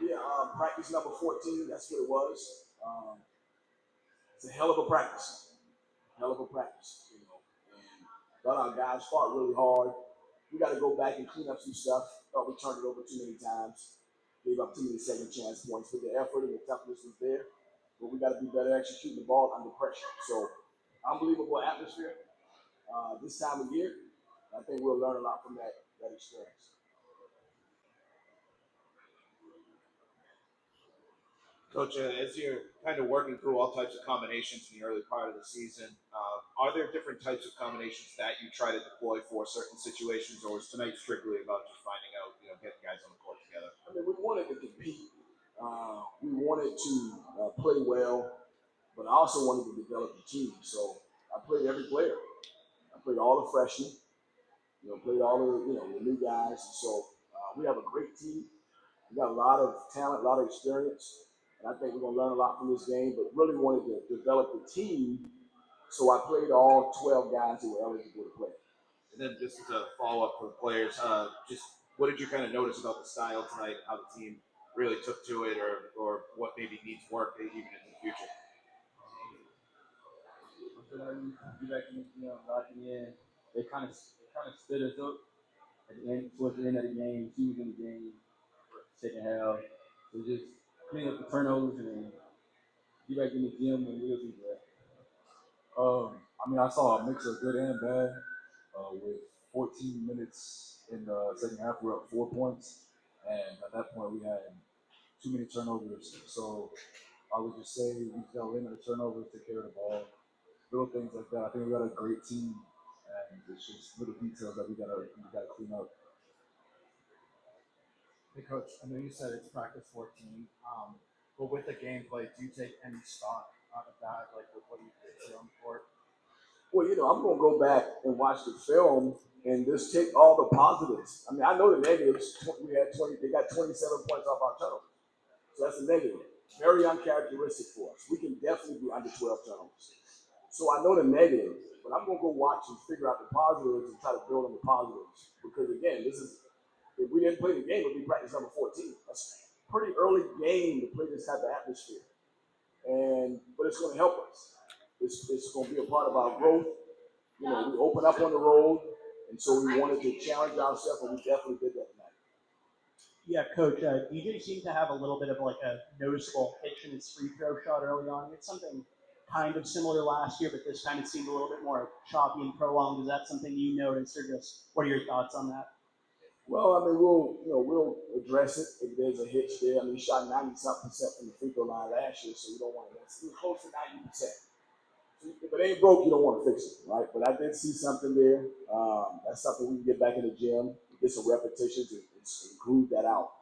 Yeah, practice number 14, that's what it was. It's a hell of a practice. Hell of a practice, you know. And a lot of our guys fought really hard. We got to go back and clean up some stuff. Thought we turned it over too many times. Gave up too many second chance points. But the effort and the toughness was there. But we got to be better executing the ball under pressure. So, unbelievable atmosphere this time of year. I think we'll learn a lot from that experience. Coach, as you're kind of working through all types of combinations in the early part of the season, are there different types of combinations that you try to deploy for certain situations, or is tonight strictly about just finding out, getting guys on the court together? I mean, we wanted to compete. We wanted to play well, but I also wanted to develop the team. So I played every player. I played all the freshmen. Played all the the new guys. And so we have a great team. We got a lot of talent, a lot of experience, and I think we're gonna learn a lot from this game. But really wanted to develop the team, so I played all 12 guys who were eligible to play. And then just as a follow-up for the players, just what did you kind of notice about the style tonight, how the team really took to it, or what maybe needs work even in the future? Locking in. They kind of stood us up at the end, towards the end of the game. She was in the game, second half. So just clean up the turnovers and get back in the gym and we'll be back. I saw a mix of good and bad. With 14 minutes in the second half, we were up 4 points, and at that point, we had too many turnovers. So I would just say we got to limit the turnovers, take care of the ball, little things like that. I think we got a great team, and it's just little details that we gotta clean up. Hey, Coach, I know you said it's practice 14, but with the gameplay, do you take any stock out of that, like with what you see on the court? Well, I'm going to go back and watch the film and just take all the positives. I mean, I know the negatives. We had 20. They got 27 points off our turnovers, so that's a negative. Very uncharacteristic for us. We can definitely be under 12 turnovers. So I know the negatives, but I'm going to go watch and figure out the positives and try to build on the positives. Because again, if we didn't play the game, it would be practice number 14. That's a pretty early game to play this type of atmosphere, but it's going to help us. It's going to be a part of our growth. We open up on the road, and so we wanted to challenge ourselves, and we definitely did that tonight. Yeah, Coach, DJ seemed to have a little bit of like a noticeable hitch in his free throw shot early on. It's something kind of similar last year, but this time it seemed a little bit more choppy and prolonged. Is that something you noticed, or just what are your thoughts on that? Well, I mean, we'll address it if there's a hitch there. I mean, he shot 90-something% from the free throw line last year, so we don't want to miss. He was close to 90%. If it ain't broke, you don't want to fix it, right? But I did see something there. That's something we can get back in the gym, get some repetitions, and groove that out.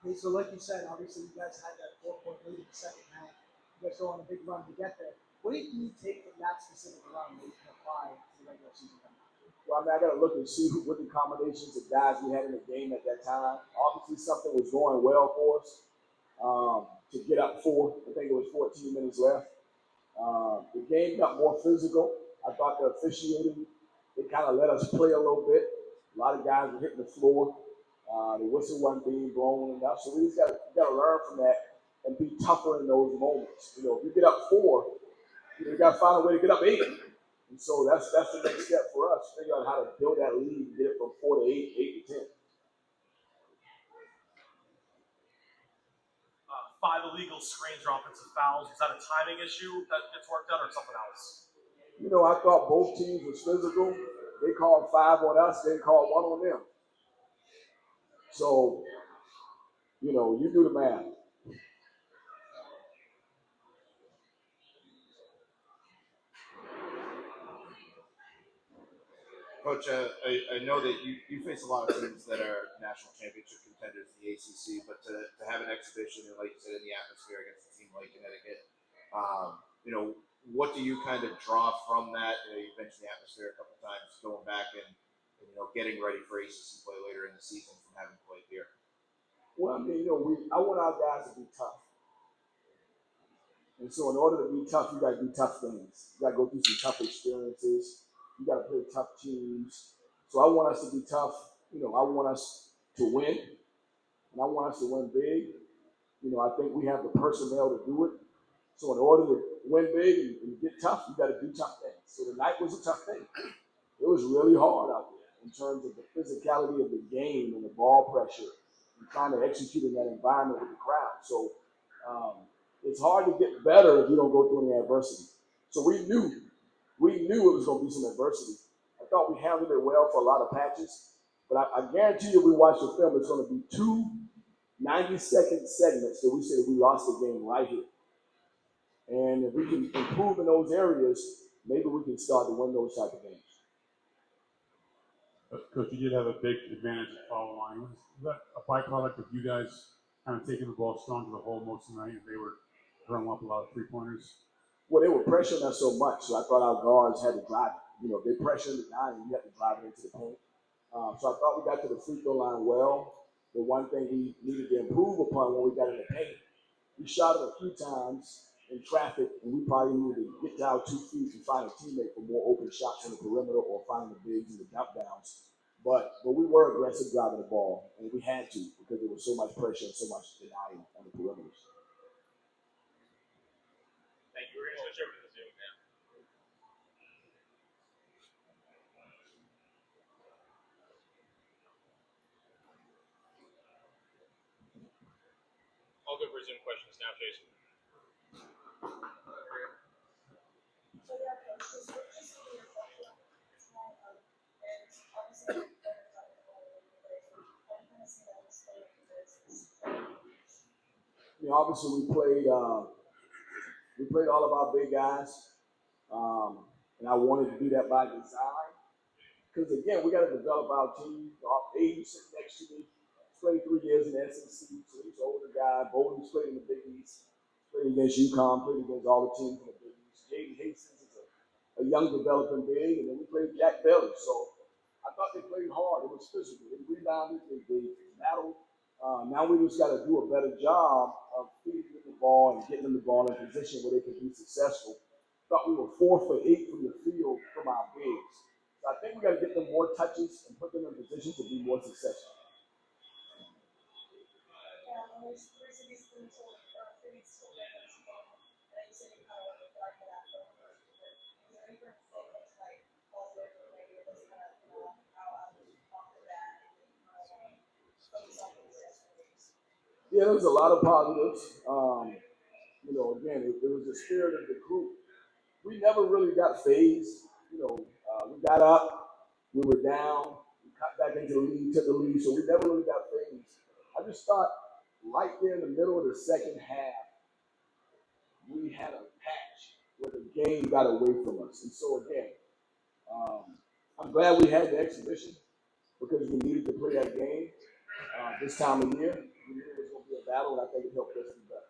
Hey, so like you said, obviously you guys had that 4-point lead in the second half. You guys go on a big run to get there. What did you take from that specific run that you can apply to the regular season? Well, I mean, I got to look and see what the combinations of guys we had in the game at that time. Obviously, something was going well for us to get up 4. I think it was 14 minutes left. The game got more physical. I thought the officiating, it kind of let us play a little bit. A lot of guys were hitting the floor. The whistle wasn't being blown enough. So we just got to learn from that and be tougher in those moments. If you get up 4, you got to find a way to get up 8. And so that's the next step for us, figure out how to build that lead and get it from 4 to 8, 8 to 10. 5 illegal screens or offensive fouls. Is that a timing issue that gets worked out or something else? I thought both teams was physical. They called 5 on us, they called 1 on them. So, you do the math. Coach, I know that you face a lot of teams that are national championship contenders in the ACC, but to have an exhibition, and like you said, in the atmosphere against a team like Connecticut, what do you kind of draw from that? You mentioned the atmosphere a couple of times, going back and getting ready for ACC play later in the season from having played here. Well, I mean, I want our guys to be tough. And so in order to be tough, you got to do tough things. You got to go through some tough experiences. You got to play tough teams. So I want us to be tough. I want us to win, and I want us to win big. I think we have the personnel to do it. So in order to win big and get tough, you got to do tough things. So tonight was a tough thing. It was really hard out there in terms of the physicality of the game and the ball pressure and trying to execute in that environment with the crowd. So it's hard to get better if you don't go through any adversity. So we knew it was going to be some adversity. I thought we handled it well for a lot of patches, but I guarantee you, if we watch the film, it's going to be two 90-second segments that we said we lost the game right here. And if we can improve in those areas, maybe we can start to win those type of games. Coach, you did have a big advantage at foul line. Was that a byproduct of you guys kind of taking the ball strong to the hole most of the night, and they were throwing up a lot of three-pointers? Well, they were pressuring us so much, so I thought our guards had to drive it. If they pressured the guy, you have to drive it into the paint. So I thought we got to the free throw line well. The one thing we needed to improve upon when we got in the paint, we shot it a few times in traffic, and we probably needed to get to our 2 feet and find a teammate for more open shots on the perimeter or find the bigs and the dump downs. But we were aggressive driving the ball, and we had to because there was so much pressure and so much denying on the perimeters. Thank you. We're going to switch over to the Zoom now. All good for Zoom questions now, Jason. Obviously we played all of our big guys, and I wanted to do that by design. Because again, we got to develop our team. Aidan sitting next to me, played 3 years in the SEC, so he's an older guy. Bowden's played in the Big East, played against UConn, played against all the teams in the Big East. Jaden Hastings is a young developing big, and then we played Jack Bailey. So I thought they played hard. It was physical. They rebounded, they battled. Now we just got to do a better job of feeding them the ball and getting them the ball in a position where they can be successful. Thought we were 4 for 8 from the field from our bigs. So I think we got to get them more touches and put them in position to be more successful. Yeah, there was a lot of positives. Again, it was the spirit of the group. We never really got phased. We got up, we were down, we cut back into the lead, took the lead, so we never really got phased. I just thought right there in the middle of the second half, we had a patch where the game got away from us. And so again, I'm glad we had the exhibition because we needed to play that game this time of year. We knew it was going to be a battle, and I think it helped us do better.